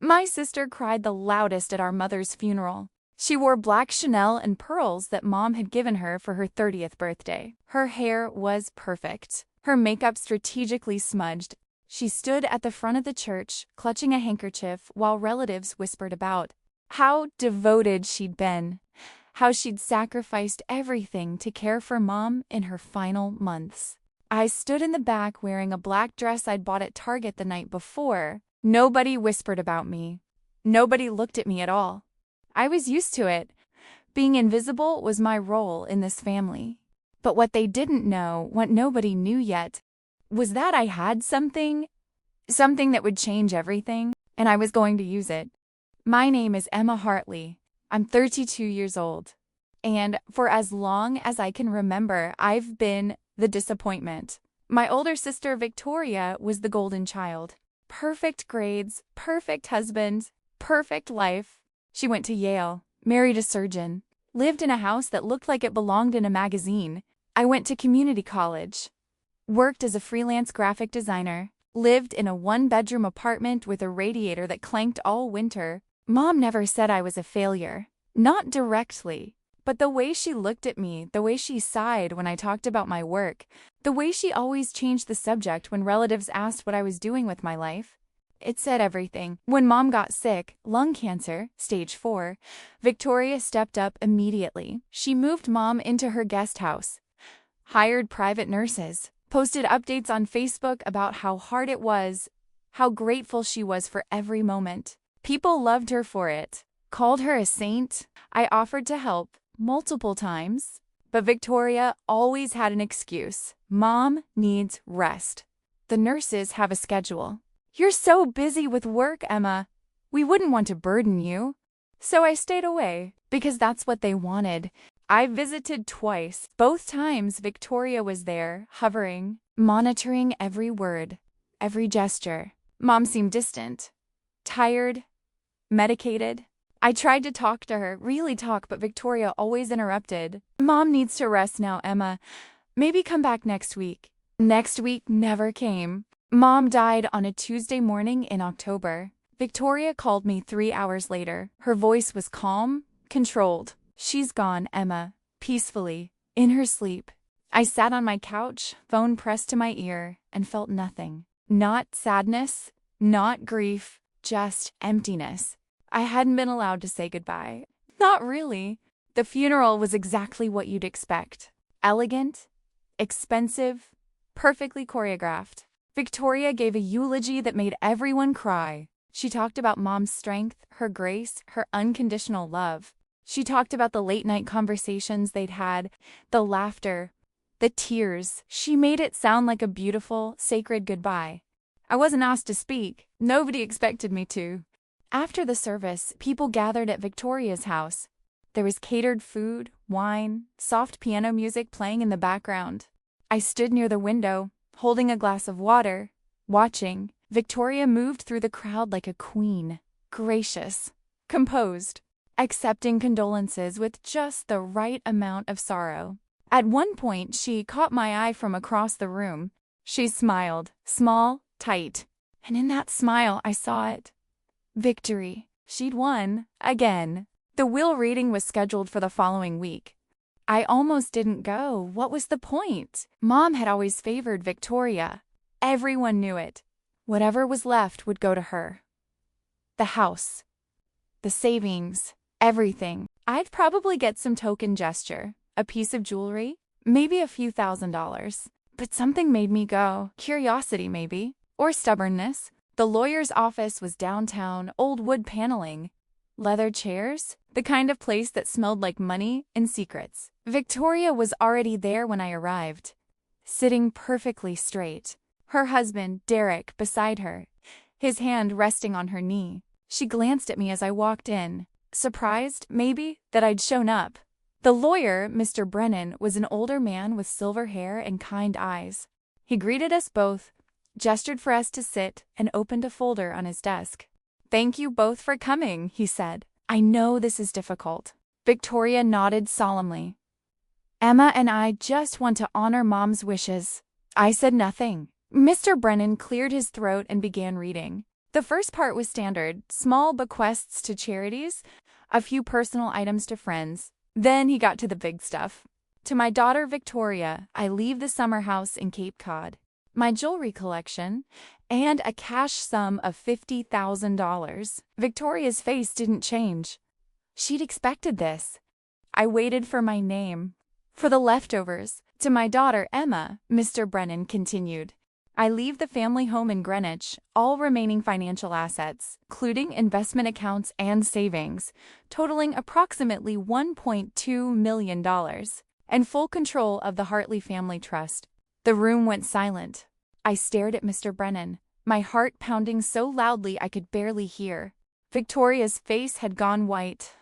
My sister cried the loudest at our mother's funeral. She wore black Chanel and pearls that Mom had given her for her 30th birthday. Her hair was perfect, her makeup strategically smudged. She stood at the front of the church, clutching a handkerchief, while relatives whispered about how devoted she'd been, how she'd sacrificed everything to care for Mom in her final months. I stood in the back wearing a black dress I'd bought at Target the night before. Nobody whispered about me. Nobody looked at me at all. I was used to it. Being invisible was my role in this family. But what they didn't know, what nobody knew yet, was that I had something that would change everything, and I was going to use it. My name is Emma Hartley. I'm 32 years old. And for as long as I can remember, I've been the disappointment. My older sister, Victoria, was the golden child. Perfect grades, perfect husband, perfect life. She went to Yale, married a surgeon, lived in a house that looked like it belonged in a magazine. I went to community college, worked as a freelance graphic designer, lived in a one-bedroom apartment with a radiator that clanked all winter. Mom never said I was a failure. Not directly. But the way she looked at me, the way she sighed when I talked about my work, the way she always changed the subject when relatives asked what I was doing with my life, it said everything. When Mom got sick, lung cancer, stage 4, Victoria stepped up immediately. She moved Mom into her guest house, hired private nurses, posted updates on Facebook about how hard it was, how grateful she was for every moment. People loved her for it, called her a saint. I offered to help multiple times, but Victoria always had an excuse. Mom needs rest. The nurses have a schedule. You're so busy with work, Emma. We wouldn't want to burden you. So I stayed away, because that's what they wanted. I visited twice. Both times Victoria was there, hovering, monitoring every word, every gesture. Mom seemed distant, tired, medicated. I tried to talk to her, really talk, but Victoria always interrupted. Mom needs to rest now, Emma. Maybe come back next week. Next week never came. Mom died on a Tuesday morning in October. Victoria called me 3 hours later. Her voice was calm, controlled. She's gone, Emma, peacefully, in her sleep. I sat on my couch, phone pressed to my ear, and felt nothing. Not sadness, not grief, just emptiness. I hadn't been allowed to say goodbye. Not really. The funeral was exactly what you'd expect. Elegant, expensive, perfectly choreographed. Victoria gave a eulogy that made everyone cry. She talked about Mom's strength, her grace, her unconditional love. She talked about the late-night conversations they'd had, the laughter, the tears. She made it sound like a beautiful, sacred goodbye. I wasn't asked to speak. Nobody expected me to. After the service, people gathered at Victoria's house. There was catered food, wine, soft piano music playing in the background. I stood near the window, holding a glass of water, watching. Victoria moved through the crowd like a queen, gracious, composed, accepting condolences with just the right amount of sorrow. At one point, she caught my eye from across the room. She smiled, small, tight, and in that smile I saw it. Victory. She'd won. Again. The will reading was scheduled for the following week. I almost didn't go. What was the point? Mom had always favored Victoria. Everyone knew it. Whatever was left would go to her. The house. The savings. Everything. I'd probably get some token gesture. A piece of jewelry. Maybe a few $1,000s. But something made me go. Curiosity, maybe. Or stubbornness. The lawyer's office was downtown, old wood paneling, leather chairs, the kind of place that smelled like money and secrets. Victoria was already there when I arrived, sitting perfectly straight. Her husband, Derek, beside her, his hand resting on her knee. She glanced at me as I walked in, surprised, maybe, that I'd shown up. The lawyer, Mr. Brennan, was an older man with silver hair and kind eyes. He greeted us both, gestured for us to sit, and opened a folder on his desk. "Thank you both for coming," he said. "I know this is difficult." Victoria nodded solemnly. "Emma and I just want to honor Mom's wishes." I said nothing. Mr. Brennan cleared his throat and began reading. The first part was standard, small bequests to charities, a few personal items to friends. Then he got to the big stuff. To my daughter Victoria, I leave the summer house in Cape Cod, my jewelry collection, and a cash sum of $50,000. Victoria's face didn't change. She'd expected this. I waited for my name. For the leftovers. To my daughter Emma, Mr. Brennan continued. I leave the family home in Greenwich, all remaining financial assets, including investment accounts and savings, totaling approximately $1.2 million, and full control of the Hartley Family Trust. The room went silent. I stared at Mr. Brennan, my heart pounding so loudly I could barely hear. Victoria's face had gone white.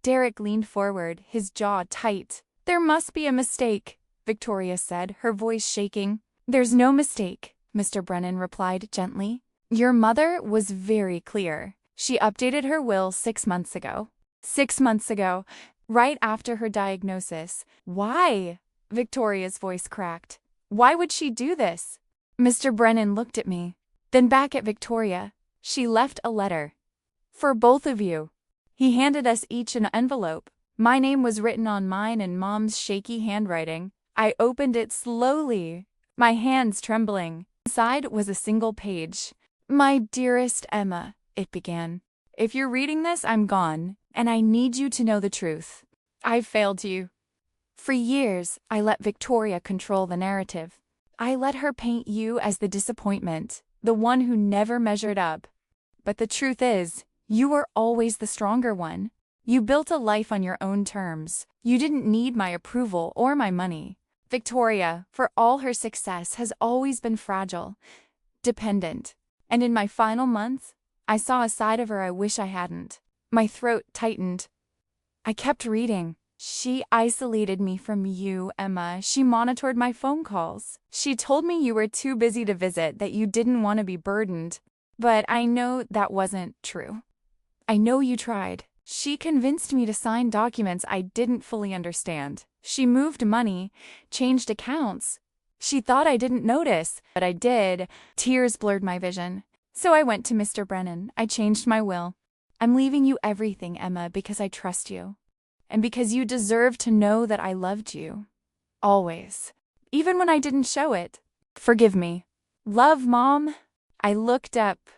Derek leaned forward, his jaw tight. "There must be a mistake," Victoria said, her voice shaking. "There's no mistake," Mr. Brennan replied gently. "Your mother was very clear. She updated her will 6 months ago." 6 months ago, right after her diagnosis. Why? Victoria's voice cracked. Why would she do this? Mr. Brennan looked at me, then back at Victoria. "She left a letter. For both of you." He handed us each an envelope. My name was written on mine in Mom's shaky handwriting. I opened it slowly, my hands trembling. Inside was a single page. "My dearest Emma," it began. "If you're reading this, I'm gone, and I need you to know the truth. I've failed you. For years, I let Victoria control the narrative. I let her paint you as the disappointment, the one who never measured up. But the truth is, you were always the stronger one. You built a life on your own terms. You didn't need my approval or my money. Victoria, for all her success, has always been fragile, dependent. And in my final months, I saw a side of her I wish I hadn't." My throat tightened. I kept reading. "She isolated me from you, Emma. She monitored my phone calls. She told me you were too busy to visit, that you didn't want to be burdened. But I know that wasn't true. I know you tried. She convinced me to sign documents I didn't fully understand. She moved money, changed accounts. She thought I didn't notice, but I did." Tears blurred my vision. "So I went to Mr. Brennan. I changed my will. I'm leaving you everything, Emma, because I trust you. And because you deserve to know that I loved you. Always. Even when I didn't show it. Forgive me. Love, Mom." I looked up,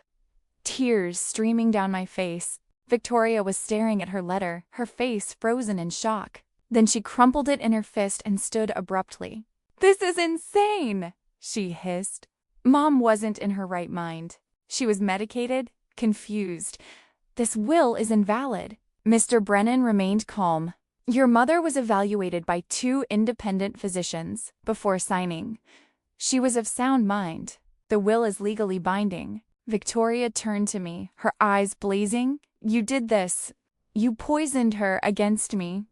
tears streaming down my face. Victoria was staring at her letter, her face frozen in shock. Then she crumpled it in her fist and stood abruptly. "This is insane," she hissed. Mom wasn't in her right mind. She was medicated, confused. "This will is invalid." Mr. Brennan remained calm. "Your mother was evaluated by 2 independent physicians before signing. She was of sound mind. The will is legally binding." Victoria turned to me, her eyes blazing. "You did this. You poisoned her against me."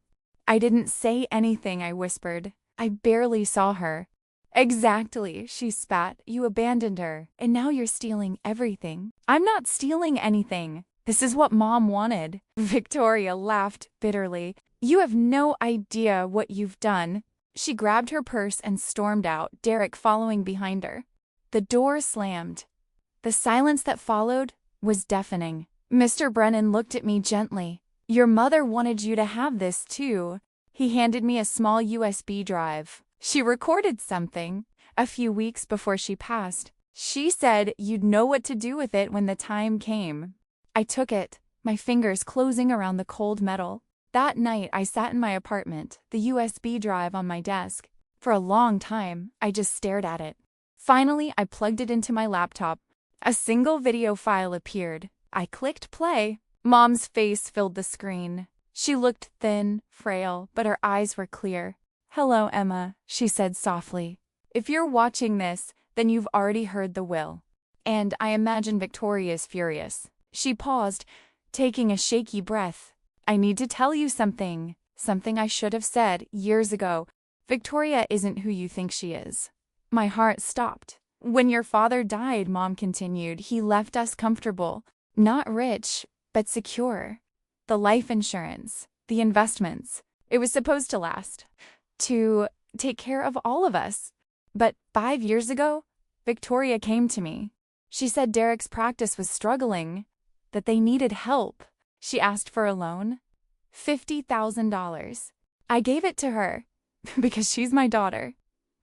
"I didn't say anything," I whispered. "I barely saw her." "Exactly," she spat. "You abandoned her, and now you're stealing everything." "I'm not stealing anything. This is what Mom wanted." Victoria laughed bitterly. "You have no idea what you've done." She grabbed her purse and stormed out, Derek following behind her. The door slammed. The silence that followed was deafening. Mr. Brennan looked at me gently. "Your mother wanted you to have this too." He handed me a small USB drive. "She recorded something a few weeks before she passed. She said you'd know what to do with it when the time came." I took it, my fingers closing around the cold metal. That night I sat in my apartment, the USB drive on my desk. For a long time, I just stared at it. Finally, I plugged it into my laptop. A single video file appeared. I clicked play. Mom's face filled the screen. She looked thin, frail, but her eyes were clear. "Hello, Emma," she said softly. "If you're watching this, then you've already heard the will." And I imagine Victoria's furious. She paused, taking a shaky breath. "I need to tell you something. Something I should have said years ago. Victoria isn't who you think she is." My heart stopped. "When your father died," Mom continued, "he left us comfortable. Not rich, but secure. The life insurance, the investments. It was supposed to last. To take care of all of us. But 5 years ago, Victoria came to me. She said Derek's practice was struggling, that they needed help. She asked for a loan. $50,000. I gave it to her because she's my daughter,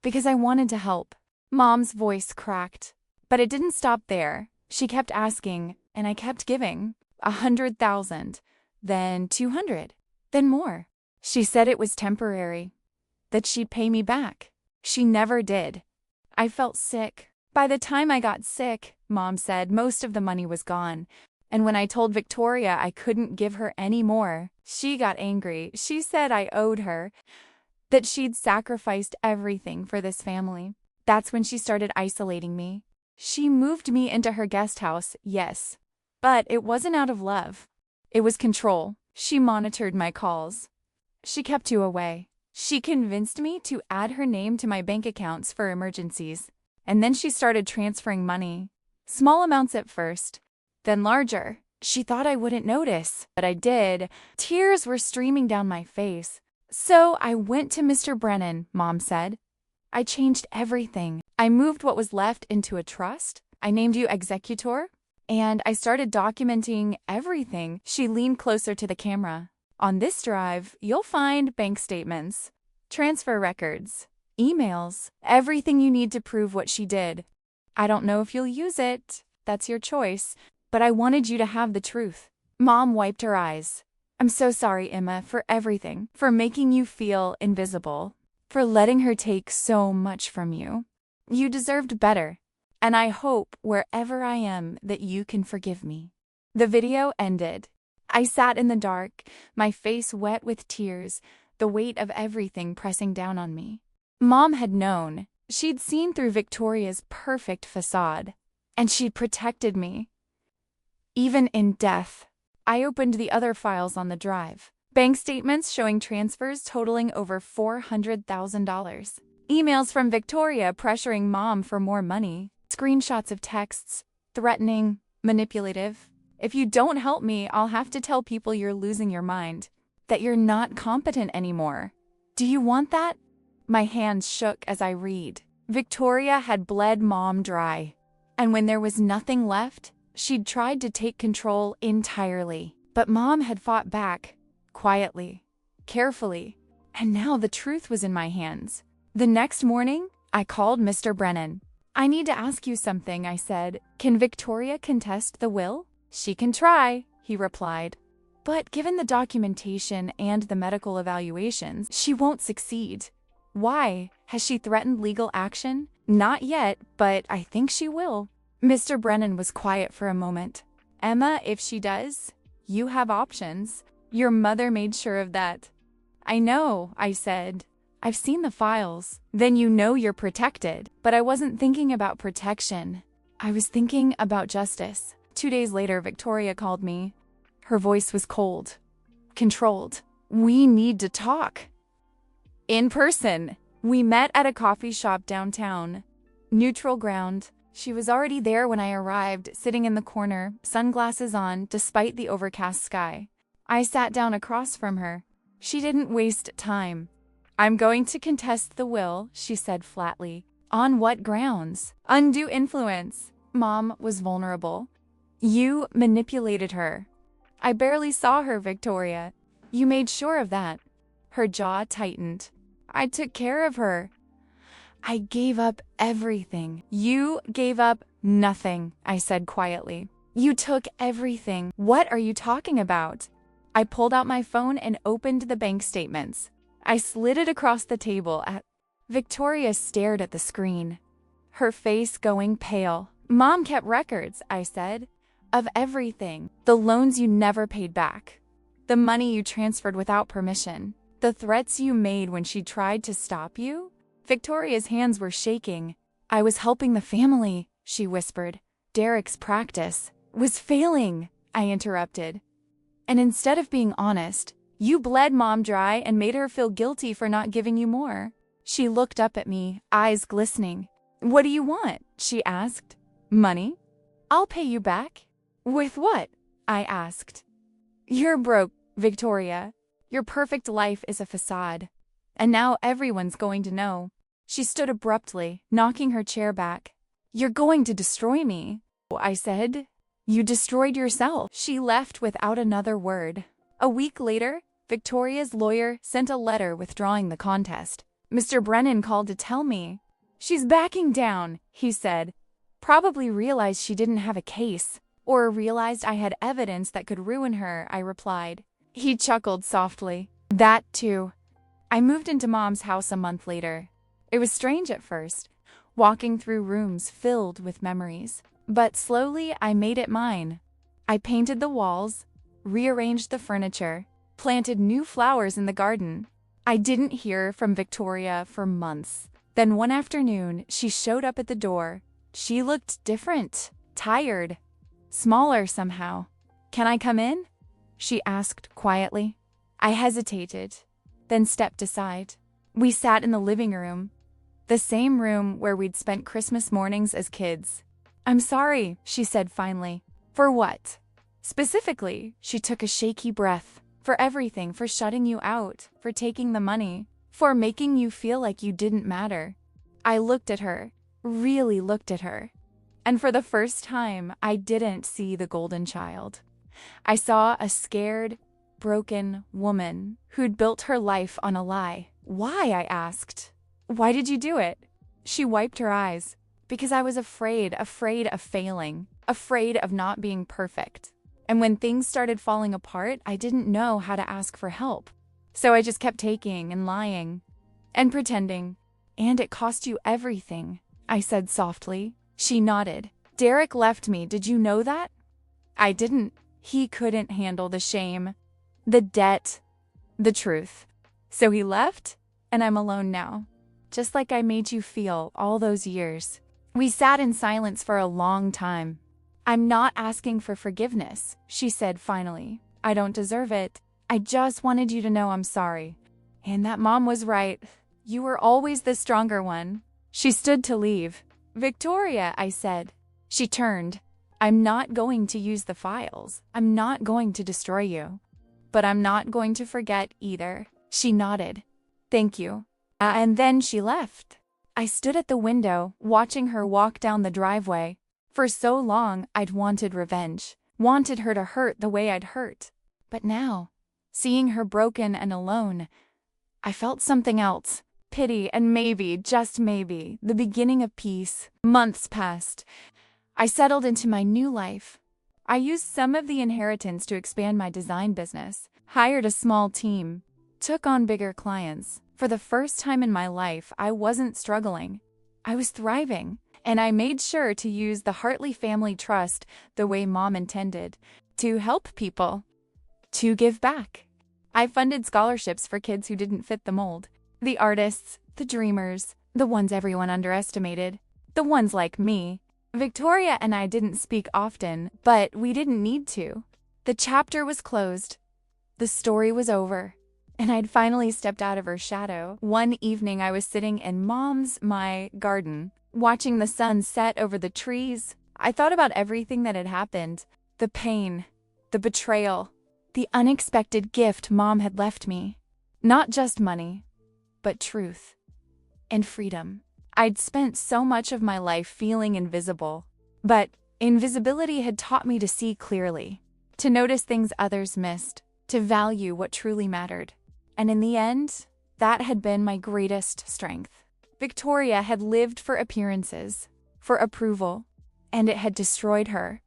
because I wanted to help. Mom's voice cracked, but it didn't stop there. She kept asking, and I kept giving. 100,000, then 200, then more. She said it was temporary, that she'd pay me back. She never did. I felt sick. By the time I got sick, Mom said, most of the money was gone. And when I told Victoria I couldn't give her any more, she got angry. She said I owed her, that she'd sacrificed everything for this family. That's when she started isolating me. She moved me into her guest house, yes. But it wasn't out of love. It was control. She monitored my calls. She kept you away. She convinced me to add her name to my bank accounts for emergencies. And then she started transferring money. Small amounts at first, then larger. She thought I wouldn't notice, but I did. Tears were streaming down my face. So I went to Mr. Brennan, Mom said. I changed everything. I moved what was left into a trust. I named you executor. And I started documenting everything. She leaned closer to the camera. On this drive, you'll find bank statements, transfer records, emails, everything you need to prove what she did. I don't know if you'll use it. That's your choice. But I wanted you to have the truth. Mom wiped her eyes. I'm so sorry, Emma, for everything, for making you feel invisible, for letting her take so much from you. You deserved better. And I hope, wherever I am, that you can forgive me. The video ended. I sat in the dark, my face wet with tears, the weight of everything pressing down on me. Mom had known. She'd seen through Victoria's perfect facade. And she'd protected me. Even in death. I opened the other files on the drive. Bank statements showing transfers totaling over $400,000. Emails from Victoria pressuring Mom for more money. Screenshots of texts, threatening, manipulative. If you don't help me, I'll have to tell people you're losing your mind, that you're not competent anymore. Do you want that? My hands shook as I read. Victoria had bled Mom dry. And when there was nothing left, she'd tried to take control entirely. But Mom had fought back, quietly, carefully. And now the truth was in my hands. The next morning, I called Mr. Brennan. I need to ask you something, I said. Can Victoria contest the will? She can try, he replied. But given the documentation and the medical evaluations, she won't succeed. Why? Has she threatened legal action? Not yet, but I think she will. Mr. Brennan was quiet for a moment. Emma, if she does, you have options. Your mother made sure of that. I know, I said. I've seen the files. Then you know you're protected. But I wasn't thinking about protection. I was thinking about justice. 2 days later, Victoria called me. Her voice was cold, controlled. We need to talk. In person. We met at a coffee shop downtown. Neutral ground. She was already there when I arrived, sitting in the corner, sunglasses on, despite the overcast sky. I sat down across from her. She didn't waste time. I'm going to contest the will, she said flatly. On what grounds? Undue influence. Mom was vulnerable. You manipulated her. I barely saw her, Victoria. You made sure of that. Her jaw tightened. I took care of her. I gave up everything. You gave up nothing, I said quietly. You took everything. What are you talking about? I pulled out my phone and opened the bank statements. I slid it across the table at Victoria stared at the screen, her face going pale. Mom kept records, I said, of everything. The loans you never paid back, the money you transferred without permission, the threats you made when she tried to stop you. Victoria's hands were shaking. I was helping the family, she whispered. Derek's practice was failing, I interrupted. And instead of being honest, you bled Mom dry and made her feel guilty for not giving you more. She looked up at me, eyes glistening. What do you want? She asked. Money? I'll pay you back. With what? I asked. You're broke, Victoria. Your perfect life is a facade. And now everyone's going to know. She stood abruptly, knocking her chair back. You're going to destroy me. I said. You destroyed yourself. She left without another word. A week later, Victoria's lawyer sent a letter withdrawing the contest. Mr. Brennan called to tell me. She's backing down, he said. Probably realized she didn't have a case. Or realized I had evidence that could ruin her, I replied. He chuckled softly. That too. I moved into Mom's house a month later. It was strange at first, walking through rooms filled with memories. But slowly I made it mine. I painted the walls, rearranged the furniture, planted new flowers in the garden. I didn't hear from Victoria for months. Then one afternoon, she showed up at the door. She looked different, tired, smaller somehow. Can I come in? She asked quietly. I hesitated, then stepped aside. We sat in the living room, the same room where we'd spent Christmas mornings as kids. I'm sorry, she said finally. For what? Specifically, she took a shaky breath. For everything, for shutting you out, for taking the money, for making you feel like you didn't matter. I looked at her, really looked at her. And for the first time, I didn't see the golden child. I saw a scared, broken woman who'd built her life on a lie. Why? I asked. Why did you do it? She wiped her eyes. Because I was afraid of failing, afraid of not being perfect. And when things started falling apart, I didn't know how to ask for help. So I just kept taking and lying and pretending. And it cost you everything, I said softly. She nodded. Derek left me, did you know that? I didn't. He couldn't handle the shame, the debt, the truth. So he left, and I'm alone now. Just like I made you feel all those years. We sat in silence for a long time. I'm not asking for forgiveness, she said finally. I don't deserve it. I just wanted you to know I'm sorry. And that Mom was right. You were always the stronger one. She stood to leave. Victoria, I said. She turned. I'm not going to use the files. I'm not going to destroy you. But I'm not going to forget either. She nodded. Thank you. And then she left. I stood at the window, watching her walk down the driveway. For so long, I'd wanted revenge, wanted her to hurt the way I'd hurt. But now, seeing her broken and alone, I felt something else. Pity and maybe, just maybe, the beginning of peace. Months passed. I settled into my new life. I used some of the inheritance to expand my design business, hired a small team, took on bigger clients. For the first time in my life, I wasn't struggling. I was thriving, and I made sure to use the Hartley Family Trust the way Mom intended, to help people, to give back. I funded scholarships for kids who didn't fit the mold. The artists, the dreamers, the ones everyone underestimated, the ones like me. Victoria and I didn't speak often, but we didn't need to. The chapter was closed. The story was over. And I'd finally stepped out of her shadow. One evening I was sitting in my garden, watching the sun set over the trees. I thought about everything that had happened. The pain, the betrayal, the unexpected gift Mom had left me. Not just money, but truth and freedom. I'd spent so much of my life feeling invisible, but invisibility had taught me to see clearly, to notice things others missed, to value what truly mattered. And in the end, that had been my greatest strength. Victoria had lived for appearances, for approval, and it had destroyed her.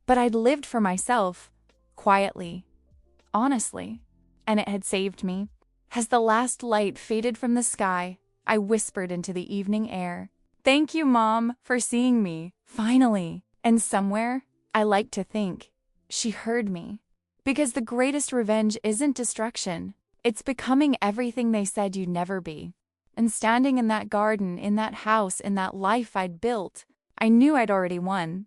But I'd lived for myself, quietly, honestly, and it had saved me. As the last light faded from the sky, I whispered into the evening air, "Thank you, Mom, for seeing me, finally." And somewhere, I like to think, she heard me. Because the greatest revenge isn't destruction. It's becoming everything they said you'd never be. And standing in that garden, in that house, in that life I'd built, I knew I'd already won.